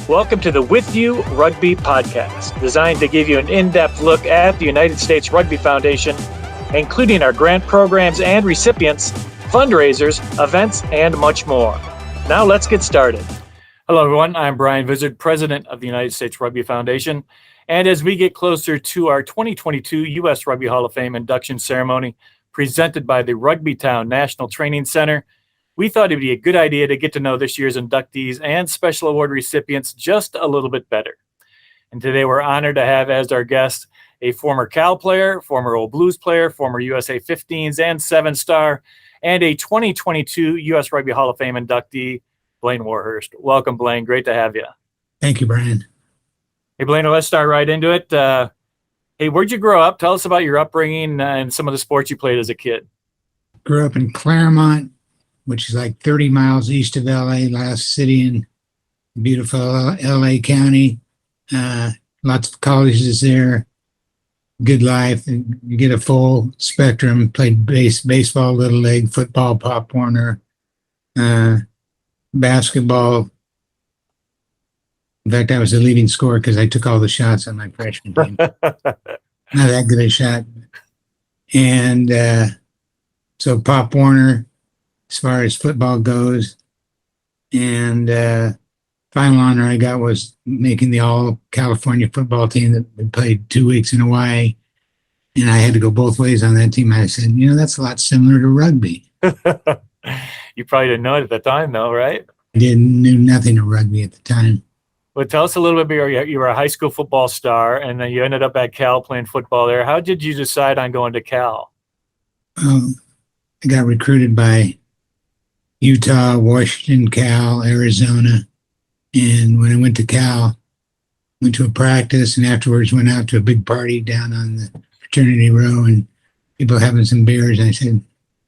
Welcome to the With You Rugby podcast, designed to give you an in-depth look at the United States Rugby Foundation, including our grant programs and recipients, fundraisers, events, and much more. Now let's get started. Hello, everyone. I'm Brian Vizard, President of the United States Rugby Foundation. And as we get closer to our 2022 U.S. Rugby Hall of Fame induction ceremony presented by the Rugby Town National Training Center, we thought it'd be a good idea to get to know this year's inductees and special award recipients just a little bit better. And today we're honored to have as our guest a former Cal player, former Old Blues player, former USA 15s and 7-star, and a 2022 U.S. Rugby Hall of Fame inductee, Blane Warhurst. Welcome, Blane. Great to have you. Thank you, Brian. Hey, Blane, let's start right into it. Hey, where'd you grow up? Tell us about your upbringing and some of the sports you played as a kid. Grew up in Claremont, which is like 30 miles east of LA, last city in beautiful LA County. Lots of colleges there. Good life. And you get a full spectrum. Played baseball, Little League, football, Pop Warner, basketball. In fact, I was the leading scorer because I took all the shots on my freshman team. Not that good a shot. And so Pop Warner, as far as football goes. And final honor I got was making the all-California football team that played 2 weeks in Hawaii. And I had to go both ways on that team. I said, that's a lot similar to rugby. You probably didn't know it at the time, though, right? I knew nothing of rugby at the time. Well, tell us a little bit about you were a high school football star, and then you ended up at Cal playing football there. How did you decide on going to Cal? I got recruited by Utah, Washington, Cal, Arizona. And when I went to Cal, went to a practice and afterwards went out to a big party down on the fraternity row and people having some beers. And I said,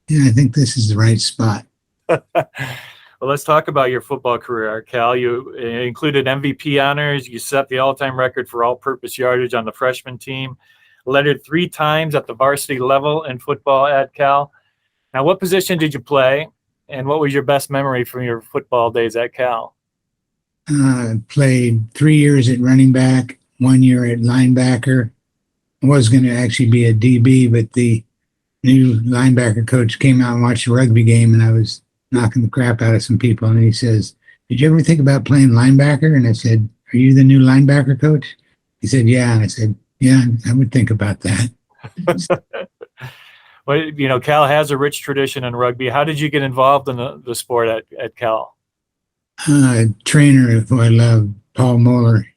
I think this is the right spot. Well, let's talk about your football career at Cal. You included MVP honors. You set the all-time record for all-purpose yardage on the freshman team, lettered 3 times at the varsity level in football at Cal. Now, what position did you play, and what was your best memory from your football days at Cal? Played 3 years at running back, 1 year at linebacker. I was going to actually be a DB, but the new linebacker coach came out and watched a rugby game, and I was knocking the crap out of some people. And he says, "Did you ever think about playing linebacker?" And I said, "Are you the new linebacker coach?" He said, "Yeah." And I said, "Yeah, I would think about that." Well, Cal has a rich tradition in rugby. How did you get involved in the sport at Cal? A trainer who I love, Paul Moeller,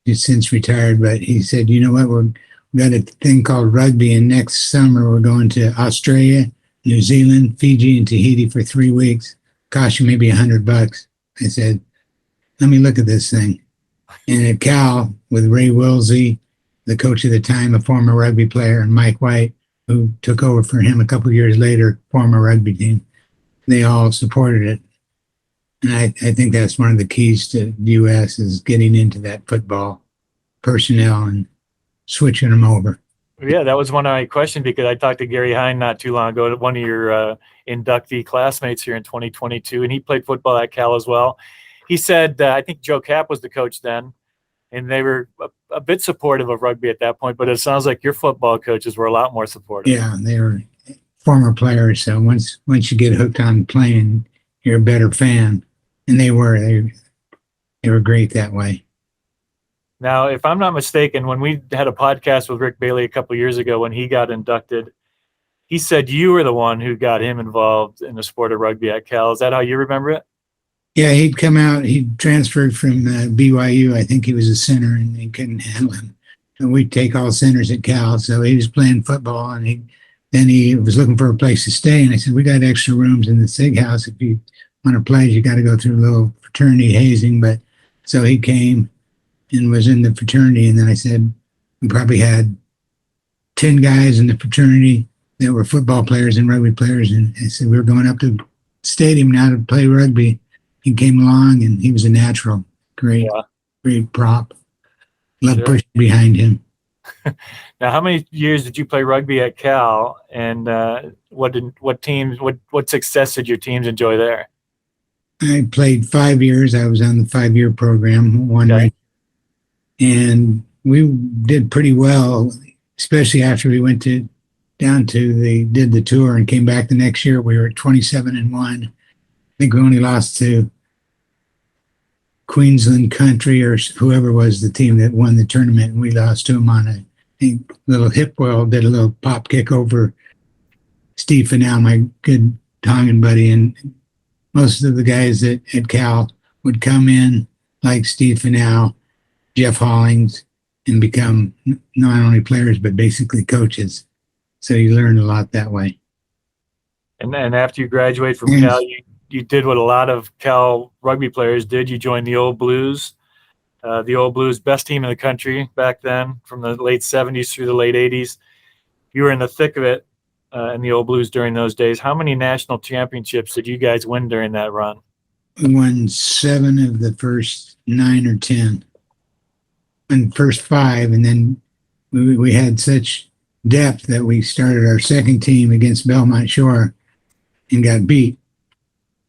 he's since retired, but he said, "You know what? We've got a thing called rugby, and next summer we're going to Australia, New Zealand, Fiji, and Tahiti for 3 weeks. Cost you maybe $100. I said, "Let me look at this thing." And at Cal, with Ray Wilsey, the coach at the time, a former rugby player, and Mike White, who took over for him a couple of years later, former rugby team, they all supported it. And I think that's one of the keys to the U.S. is getting into that football personnel and switching them over. Yeah, that was one of my questions because I talked to Gary Hine not too long ago, one of your inductee classmates here in 2022, and he played football at Cal as well. He said, I think Joe Kapp was the coach then, and they were a bit supportive of rugby at that point, but it sounds like your football coaches were a lot more supportive. Yeah, they were former players, so once you get hooked on playing, you're a better fan. And they were great that way. Now, if I'm not mistaken, when we had a podcast with Rick Bailey a couple of years ago when he got inducted, he said you were the one who got him involved in the sport of rugby at Cal. Is that how you remember it? Yeah, he'd come out. He transferred from BYU. I think he was a center, and they couldn't handle him. And we'd take all centers at Cal, so he was playing football, and then he was looking for a place to stay. And I said, "We got extra rooms in the SIG house. If you want to play, you got to go through a little fraternity hazing." But so he came and was in the fraternity. And then I said, we probably had 10 guys in the fraternity that were football players and rugby players. And I said, we were going up to the stadium now to play rugby. He came along and he was a natural. Great prop. Love pushing behind him. Now, how many years did you play rugby at Cal, and what success did your teams enjoy there? I played 5 years. I was on the 5-year program, Okay. and we did pretty well, especially after we went did the tour and came back the next year. We were at 27-1. I think we only lost to Queensland Country or whoever was the team that won the tournament, and we lost to them on a little hip well, did a little pop kick over Steve Fennell, my good Tongan buddy, and most of the guys at Cal would come in like Steve Fennell, Jeff Hollings, and become not only players but basically coaches. So you learn a lot that way. And then after you graduated from Cal, you did what a lot of Cal rugby players did. You joined the Old Blues, best team in the country back then, from the late 70s through the late 80s. You were in the thick of it in the Old Blues during those days. How many national championships did you guys win during that run? We won 7 of the first 9 or 10. And first 5, and then we had such depth that we started our second team against Belmont Shore and got beat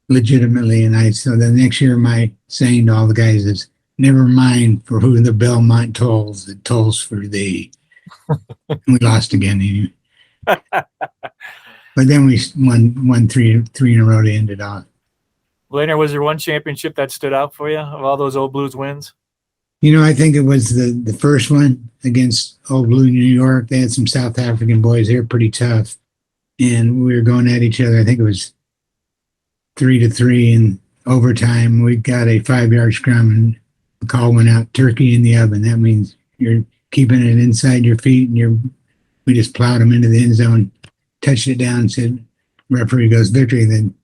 legitimately. And so the next year, my saying to all the guys is, never mind for who the Belmont tolls, it tolls for thee. And we lost again. Anyway. But then we won three in a row to end it off. Blane, was there one championship that stood out for you of all those Old Blues wins? I think it was the first one against Old Blue New York. They had some South African boys. They were pretty tough. And we were going at each other. I think it was 3-3 in overtime. We got a 5-yard scrum, and the call went out, turkey in the oven. That means you're keeping it inside your feet, and we just plowed them into the end zone, touched it down, and said, referee goes, victory. Then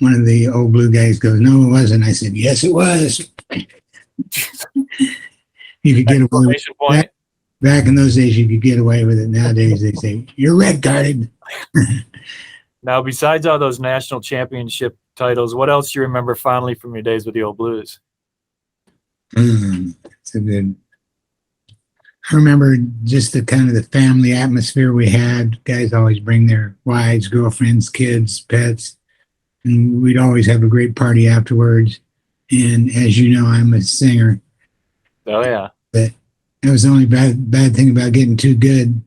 one of the Old Blue guys goes, no, it wasn't. I said, yes, it was. You could get away with it. Back in those days, you could get away with it. Nowadays, they say, you're red carded. Now, besides all those national championship titles, what else do you remember fondly from your days with the Old Blues? It's a good. I remember just the kind of the family atmosphere we had. Guys always bring their wives, girlfriends, kids, pets, and we'd always have a great party afterwards. And as you know, I'm a singer. Oh, yeah. But that was the only bad thing about getting too good.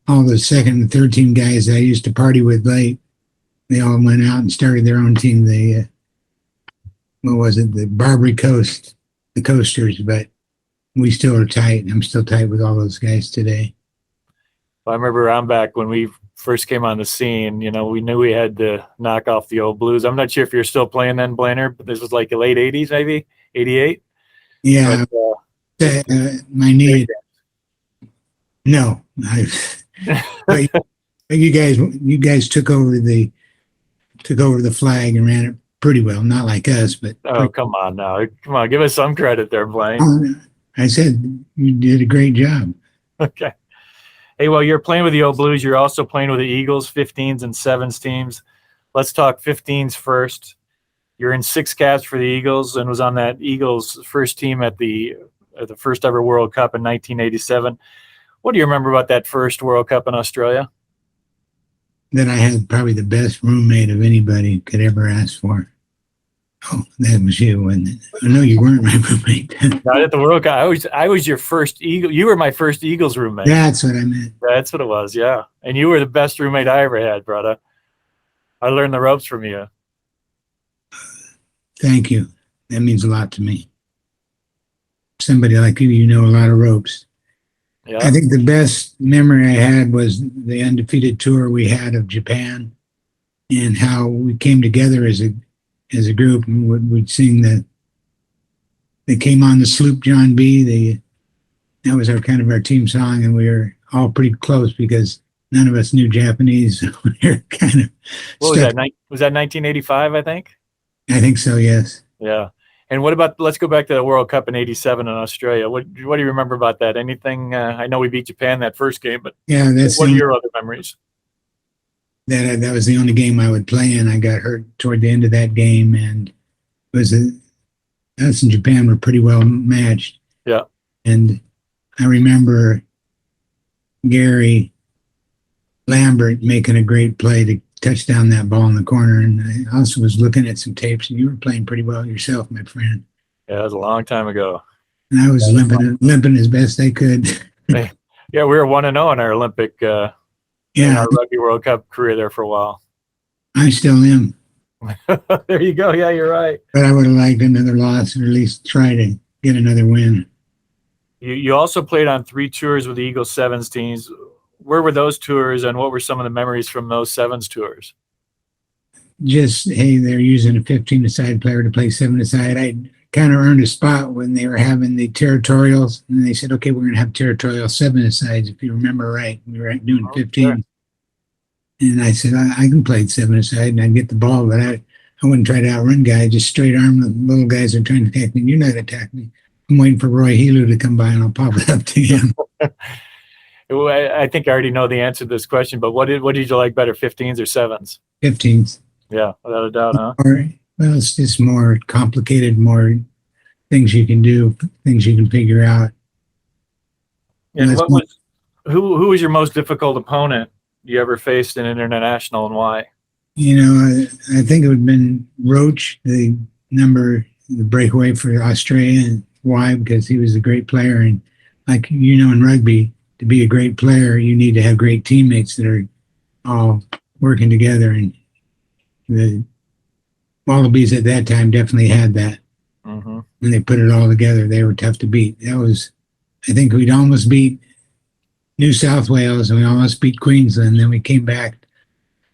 All the second and third team guys I used to party with late, they all went out and started their own team. The Barbary Coast, the Coasters. But we still are tight. I'm still tight with all those guys today. Well, I remember I'm back when we first came on the scene. We knew we had to knock off the Old Blues. I'm not sure if you're still playing then, Blainer, but this was like the late 80s, maybe 88. Yeah, but, my knee. No, but you guys took over the flag and ran it pretty well. Not like us, but come on now, give us some credit there, Blaine. I said you did a great job. Okay. Hey, well, you're playing with the Old Blues. You're also playing with the Eagles, 15s and 7s teams. Let's talk 15s first. You're in 6 caps for the Eagles and was on that Eagles first team at the first ever World Cup in 1987. What do you remember about that first World Cup in Australia? That I had probably the best roommate of anybody could ever ask for. Oh, that was you, wasn't it? Oh, no, you weren't my roommate. Not at the World Cup. I was your first Eagle. You were my first Eagles roommate. That's what I meant. That's what it was, yeah. And you were the best roommate I ever had, brother. I learned the ropes from you. Thank you. That means a lot to me. Somebody like you know a lot of ropes. Yeah. I think the best memory I had was the undefeated tour we had of Japan and how we came together as a group and would sing they came on the sloop John B. That was our team song, and we were all pretty close because none of us knew Japanese. So we were kind of. What was that? Was that 1985? I think. I think so. Yes. Yeah. And what about? Let's go back to the World Cup in '87 in Australia. What do you remember about that? Anything? I know we beat Japan that first game, but yeah, what are your other memories? That was the only game I would play in. I got hurt toward the end of that game, and us and Japan were pretty well matched. Yeah. And I remember Gary Lambert making a great play touch down that ball in the corner. And I also was looking at some tapes, and you were playing pretty well yourself, my friend. Yeah, it was a long time ago. And I was limping as best I could. Yeah, we were 1-0 in our Olympic, in our Rugby World Cup career there for a while. I still am. There you go. Yeah, you're right. But I would have liked another loss, or at least try to get another win. You also played on 3 tours with the Eagle Sevens teams. Where were those tours, and what were some of the memories from those Sevens tours? Just, hey, they're using a 15-a-side player to play 7-a-side. I kind of earned a spot when they were having the territorials, and they said, okay, we're going to have territorial 7-a-sides, if you remember right. We were doing 15. Sure. And I said, I can play 7-a-side, and I'd get the ball, but I wouldn't try to outrun guys, just straight arm the little guys that are trying to attack me. You're not attacking me. I'm waiting for Roy Helu to come by, and I'll pop it up to him. I think I already know the answer to this question, but what did you like better, 15s or 7s? 15s. Yeah, without a doubt, huh? Well, it's just more complicated, more things you can do, things you can figure out. And who was your most difficult opponent you ever faced in international, and why? You know, I think it would have been Roach, the breakaway for Australia. And why? Because he was a great player. And like, you know, in rugby, to be a great player, you need to have great teammates that are all working together. And the Wallabies at that time definitely had that. Mm-hmm. When they put it all together, they were tough to beat. I think we'd almost beat New South Wales, and we almost beat Queensland. Then we came back to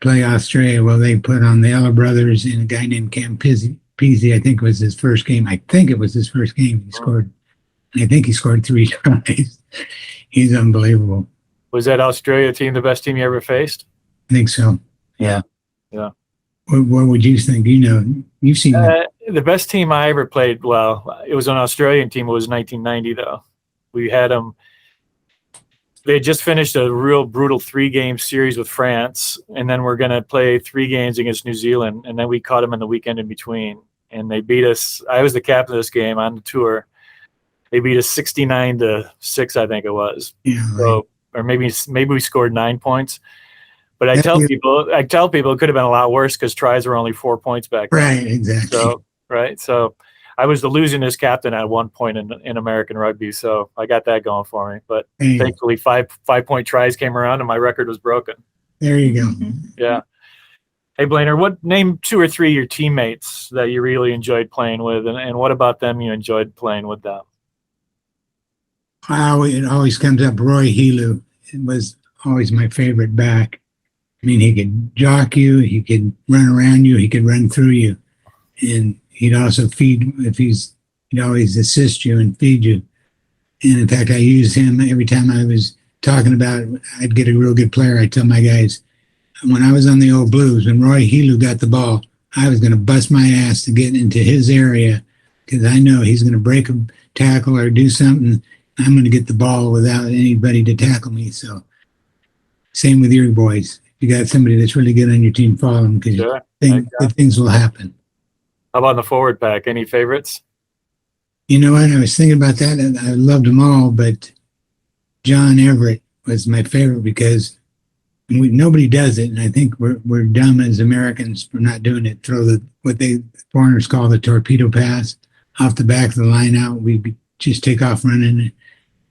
play Australia. Well, they put on the Ella brothers and a guy named Cam Peasy. I think it was his first game. He scored. I think he scored 3 tries. He's unbelievable. Was that Australia team the best team you ever faced? I think so. Yeah. What would you think? You know, you've seen the best team I ever played. Well, it was an Australian team. It was 1990, though. We had them. They had just finished a real brutal 3-game series with France, and then we're going to play 3 games against New Zealand, and then we caught them in the weekend in between, and they beat us. I was the captain of this game on the tour. They beat us 69-6, I think it was. Yeah. So, or maybe we scored 9 points. But I tell people it could have been a lot worse because tries were only 4 points back then. Right, exactly. So I was the losingest captain at one point in American rugby, so I got that going for me. But thankfully, 5-point tries came around, and my record was broken. There you go. Yeah. Hey, Blane, name 2 or 3 of your teammates that you really enjoyed playing with, and what about them you enjoyed playing with them? It always comes up. Roy Helu was always my favorite back. I mean, he could jock you, he could run around you, he could run through you, and he'd also feed. He'd always assist you and feed you. And in fact, I used him every time I was talking about I'd get a real good player. I tell my guys, when I was on the old Blues, when Roy Helu got the ball, I was going to bust my ass to get into his area because I know he's going to break a tackle or do something. I'm going to get the ball without anybody to tackle me. So same with your boys. You got somebody that's really good on your team, follow them because things will happen. How about in the forward pack? Any favorites? You know what? I was thinking about that, and I loved them all, but John Everett was my favorite because nobody does it, and I think we're dumb as Americans for not doing it. Throw what foreigners call the torpedo pass off the back of the line out. We just take off running.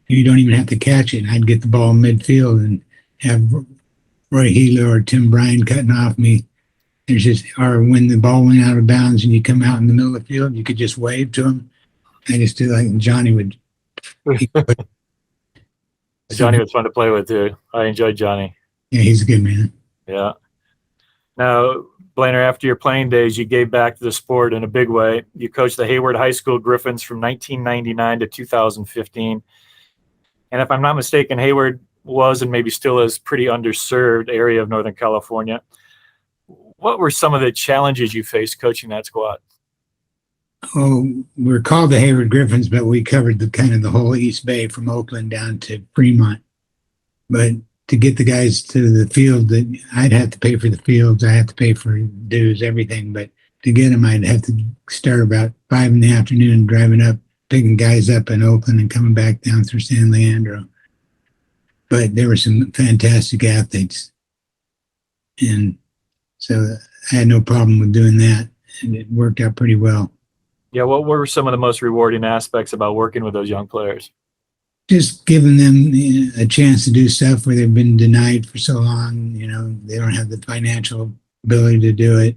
You don't even have to catch it. I'd get the ball midfield and have Roy Helu or Tim Bryan cutting off me. Or when the ball went out of bounds and you come out in the middle of the field, you could just wave to him. I just do like Johnny would. Johnny was fun to play with too. I enjoyed Johnny. Yeah, he's a good man. Yeah. Now, Blainer, after your playing days, you gave back to the sport in a big way. You coached the Hayward High School Griffins from 1999 to 2015. And if I'm not mistaken, Hayward was and maybe still is pretty underserved area of Northern California. What were some of the challenges you faced coaching that squad? Oh, we're called the Hayward Griffins, but we covered the whole East Bay from Oakland down to Fremont. But to get the guys to the field, I'd have to pay for the fields. I had to pay for dues, everything. But to get them, I'd have to start about 5 in the afternoon driving up, picking guys up in Oakland and coming back down through San Leandro. But there were some fantastic athletes. And So I had no problem with doing that, and it worked out pretty well. Yeah, what were some of the most rewarding aspects about working with those young players? Just giving them a chance to do stuff where they've been denied for so long. They don't have the financial ability to do it,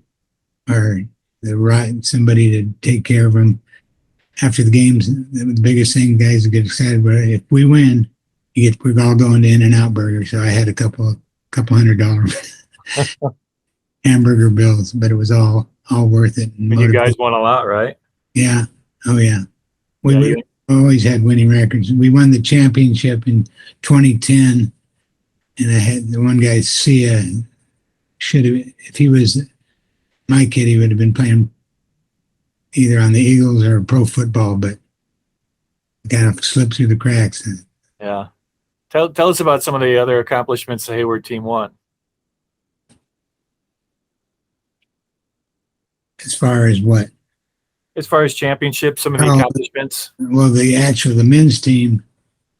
or the right somebody to take care of them after the games. The biggest thing guys get excited about, if we win, we're all going to In-N-Out Burger. So I had a couple $100 hamburger bills, but it was all worth it. And you guys won a lot, right? Yeah. Oh yeah. We always had winning records. We won the championship in 2010, and I had the one guy, Sia, should have, if he was my kid, he would have been playing either on the Eagles or pro football, but kind of slipped through the cracks. Yeah. Tell us about some of the other accomplishments the Hayward team won. As far as what? As far as championships, some of the accomplishments. Well, the men's team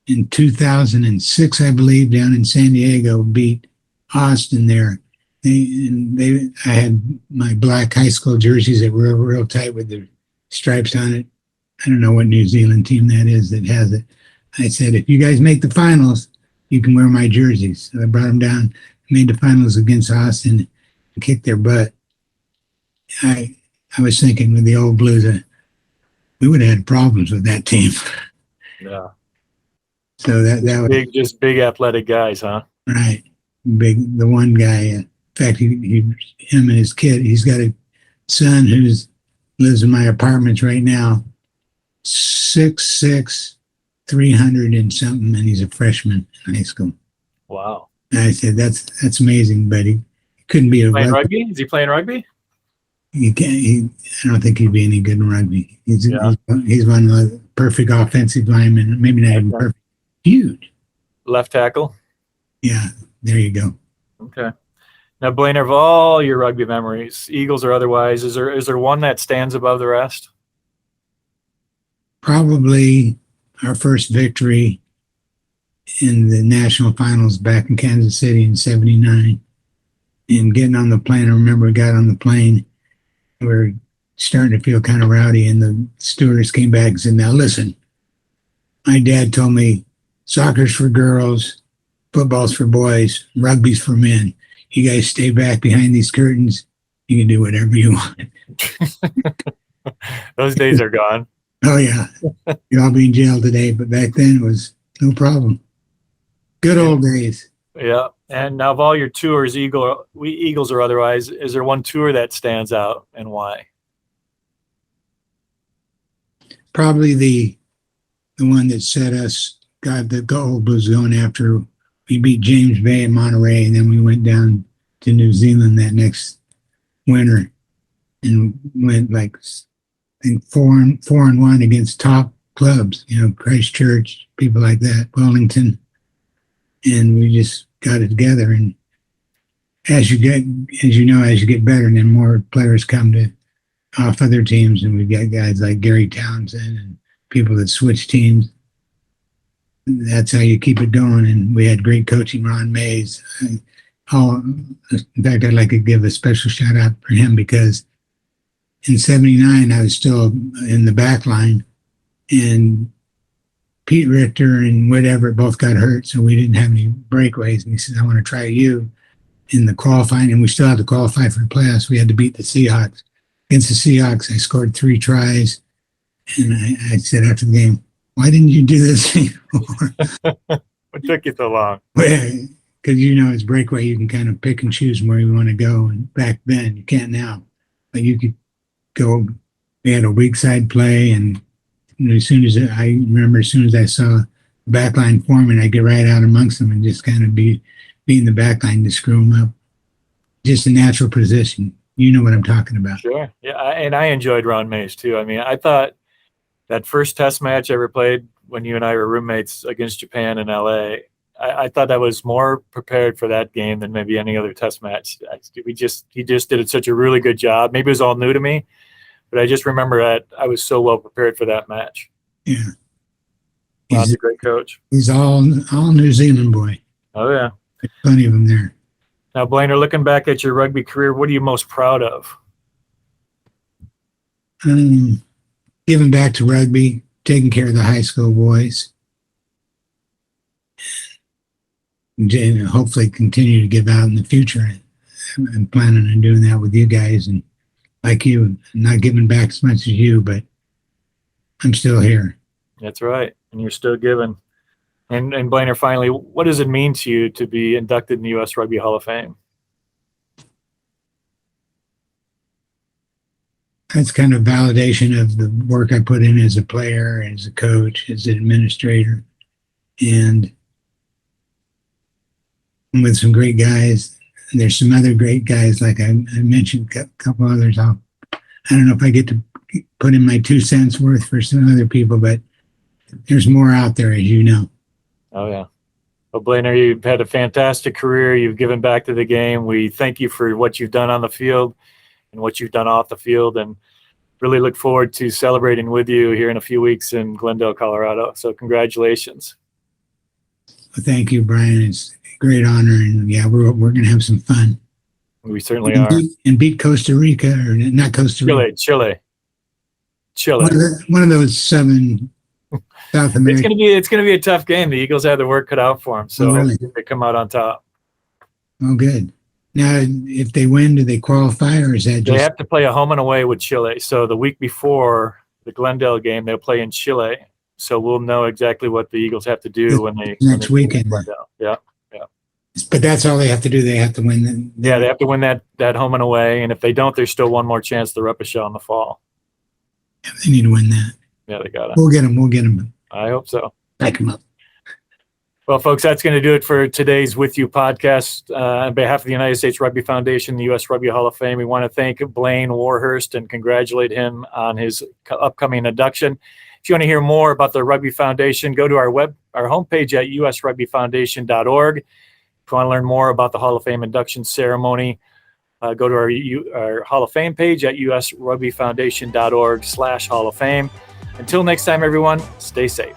in 2006, I believe, down in San Diego, beat Austin there. I had my black high school jerseys that were real tight with the stripes on it. I don't know what New Zealand team that is that has it. I said, if you guys make the finals, you can wear my jerseys. So I brought them down, made the finals against Austin, and kicked their butt. I was thinking with the old Blues, we would have had problems with that team. Yeah. So that was big athletic guys, huh? Right. Big. The one guy, in fact, him and his kid, he's got a son who lives in my apartments right now, 6'6", 300 and something, and he's a freshman in high school. Wow. And I said, that's amazing, but he couldn't be a playing rugby. Is he playing rugby? I don't think he'd be any good in rugby. He's one of the perfect offensive linemen, maybe not even perfect. Huge. Left tackle? Yeah, there you go. Okay. Now, Blane, of all your rugby memories, Eagles or otherwise, is there one that stands above the rest? Probably our first victory in the national finals back in Kansas City in '79. And getting on the plane, I remember we got on the plane, we were starting to feel kind of rowdy, and the stewardess came back and said, now listen, my dad told me soccer's for girls, football's for boys, rugby's for men. You guys stay back behind these curtains. You can do whatever you want. Those days are gone. Oh, yeah. You'll all be in jail today, but back then it was no problem. Good old days. Yeah. And now of all your tours, Eagles or otherwise, is there one tour that stands out and why? Probably the one that set us, got the Gold Blues going after we beat James Bay and Monterey, and then we went down to New Zealand that next winter and went like, I think 4-1 against top clubs, Christchurch, people like that, Wellington. And we just got it together. And as you get better, and then more players come off other teams, and we've got guys like Gary Townsend and people that switch teams. That's how you keep it going. And we had great coaching, Ron Mays. In fact, I'd like to give a special shout out for him, because in '79, I was still in the back line, and Pete Richter and whatever both got hurt, so we didn't have any breakaways. And he said, I want to try you in the qualifying, and we still had to qualify for the playoffs. We had to beat the Seahawks. Against the Seahawks, I scored 3 tries, and I said after the game, why didn't you do this anymore? What took you so long? Well, because it's breakaway, you can kind of pick and choose where you want to go, and back then, you can't now. But you could go, we had a weak side play, and as soon as I saw the backline forming, I get right out amongst them and just kind of be in the backline to screw them up. Just a natural position. You know what I'm talking about. Sure. Yeah, and I enjoyed Ron Mays too. I mean, I thought that first test match I ever played when you and I were roommates against Japan in LA, I thought that was more prepared for that game than maybe any other test match. He just did such a really good job. Maybe it was all new to me, but I just remember that I was so well prepared for that match. Yeah. He's a great coach. He's all New Zealand boy. Oh, yeah. There's plenty of them there. Now, Blane, looking back at your rugby career, what are you most proud of? Giving back to rugby, taking care of the high school boys, and hopefully continue to give out in the future. I'm planning on doing that with you guys, and like you, not giving back as much as you, but I'm still here. That's right, and you're still giving. And Blane, finally, what does it mean to you to be inducted in the U.S. Rugby Hall of Fame? That's kind of validation of the work I put in as a player, as a coach, as an administrator, and I'm with some great guys. There's some other great guys, like I mentioned, a couple others. I don't know if I get to put in my 2 cents worth for some other people, but there's more out there, as you know. Oh, yeah. Well, Blane, you've had a fantastic career. You've given back to the game. We thank you for what you've done on the field and what you've done off the field, and really look forward to celebrating with you here in a few weeks in Glendale, Colorado. So congratulations. Well, thank you, Brian. It's a great honor, and yeah, we're going to have some fun. We certainly are. And beat Costa Rica, or not Costa Rica. Chile. One of those 7 South America. It's gonna be a tough game. The Eagles have their work cut out for them, so really? They come out on top. Oh, good. Now, if they win, do they qualify, or is that just... They have to play a home and away with Chile. So the week before the Glendale game, they'll play in Chile. So we'll know exactly what the Eagles have to do next weekend. Yeah. But that's all they have to do. They have to win. Yeah, they have to win that home and away. And if they don't, there's still one more chance to rep a shell in the fall. Yeah, they need to win that. Yeah, they got it. We'll get them. I hope so. Back them up. Well, folks, that's going to do it for today's With You podcast. On behalf of the United States Rugby Foundation, the U.S. Rugby Hall of Fame, we want to thank Blane Warhurst and congratulate him on his upcoming induction. If you want to hear more about the Rugby Foundation, go to our homepage at usrugbyfoundation.org. If you want to learn more about the Hall of Fame induction ceremony, go to our Hall of Fame page at usrugbyfoundation.org/Hall of Fame. Until next time, everyone, stay safe.